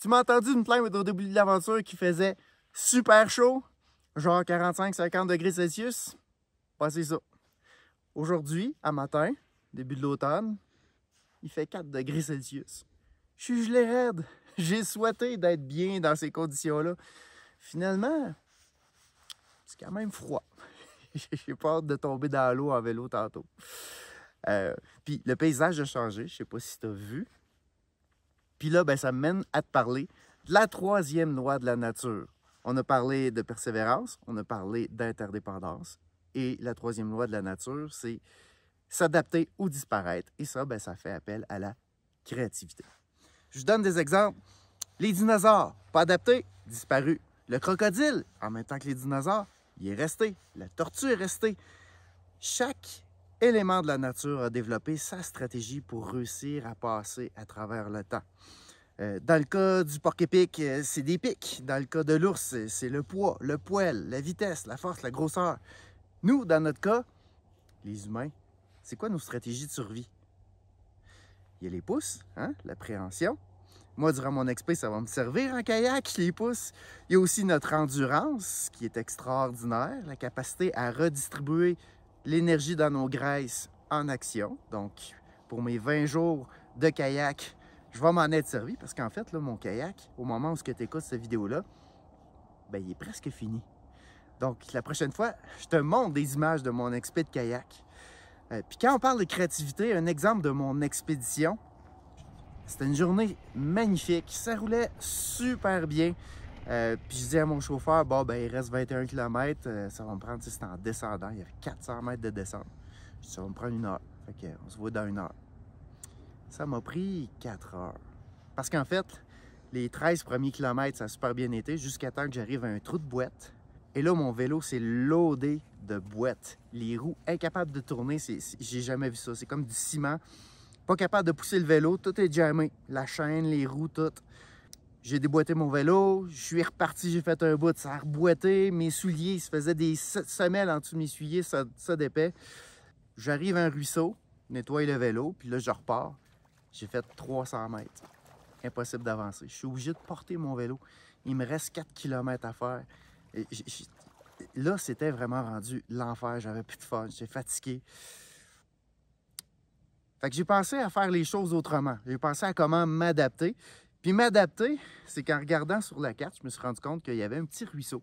Tu m'as entendu me plaindre au début de l'aventure qu'il faisait super chaud, genre 45-50 degrés Celsius? Bah, c'est ça. Aujourd'hui, à matin, début de l'automne, il fait 4 degrés Celsius. Je suis gelé raide. J'ai souhaité d'être bien dans ces conditions-là. Finalement, c'est quand même froid. J'ai pas hâte de tomber dans l'eau en vélo tantôt. Puis le paysage a changé, je sais pas si tu as vu. Puis là, ben, ça me mène à te parler de la troisième loi de la nature. On a parlé de persévérance, on a parlé d'interdépendance. Et la troisième loi de la nature, c'est s'adapter ou disparaître. Et ça, ben, ça fait appel à la créativité. Je donne des exemples. Les dinosaures, pas adaptés, disparus. Le crocodile, en même temps que les dinosaures, il est resté. La tortue est restée. Chaque élément de la nature a développé sa stratégie pour réussir à passer à travers le temps. Dans le cas du porc-épic, c'est des pics. Dans le cas de l'ours, c'est le poids, le poil, la vitesse, la force, la grosseur. Nous, dans notre cas, les humains, c'est quoi nos stratégies de survie? Il y a les pouces, hein, l'appréhension. Moi, durant mon expé, ça va me servir en kayak, les pouces. Il y a aussi notre endurance, qui est extraordinaire, la capacité à redistribuer l'énergie dans nos graisses en action. Donc, pour mes 20 jours de kayak, je vais m'en être servi parce qu'en fait, là, mon kayak, au moment où tu écoutes cette vidéo-là, ben, il est presque fini. Donc, la prochaine fois, je te montre des images de mon expé de kayak. Puis quand on parle de créativité, un exemple de mon expédition, c'était une journée magnifique. Ça roulait super bien. Puis je dis à mon chauffeur, bon, ben, il reste 21 km. Ça va me prendre, c'était en descendant. Il y avait 400 mètres de descente. Je dis, ça va me prendre 1 heure. Fait qu'on se voit dans 1 heure. Ça m'a pris 4 heures. Parce qu'en fait, les 13 premiers kilomètres, ça a super bien été jusqu'à temps que j'arrive à un trou de boîte. Et là, mon vélo, c'est loadé de boîtes. Les roues incapables de tourner, j'ai jamais vu ça. C'est comme du ciment. Pas capable de pousser le vélo, tout est jammé. La chaîne, les roues, tout. J'ai déboîté mon vélo, je suis reparti, j'ai fait un bout, ça a reboîté. Mes souliers, il se faisait des semelles en dessous de mes souliers, ça d'épais. J'arrive à un ruisseau, nettoie le vélo, puis là, je repars. J'ai fait 300 mètres. Impossible d'avancer. Je suis obligé de porter mon vélo. Il me reste 4 km à faire. Et là, c'était vraiment rendu l'enfer. J'avais plus de fun, j'étais fatigué. Fait que j'ai pensé à faire les choses autrement. J'ai pensé à comment m'adapter. Puis m'adapter, c'est qu'en regardant sur la carte, je me suis rendu compte qu'il y avait un petit ruisseau.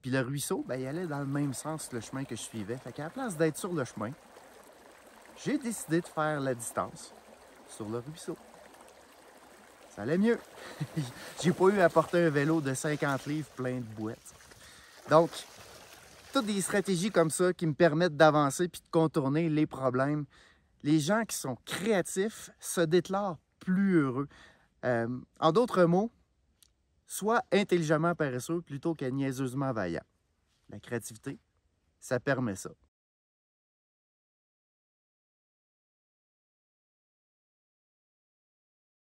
Puis le ruisseau, ben, il allait dans le même sens que le chemin que je suivais. Fait qu'à la place d'être sur le chemin, j'ai décidé de faire la distance sur le ruisseau. Ça allait mieux. J'ai pas eu à porter un vélo de 50 livres plein de boîtes. Donc, toutes des stratégies comme ça qui me permettent d'avancer puis de contourner les problèmes. Les gens qui sont créatifs se déclarent plus heureux. En d'autres mots, sois intelligemment paresseux plutôt que niaiseusement vaillant. La créativité, ça permet ça.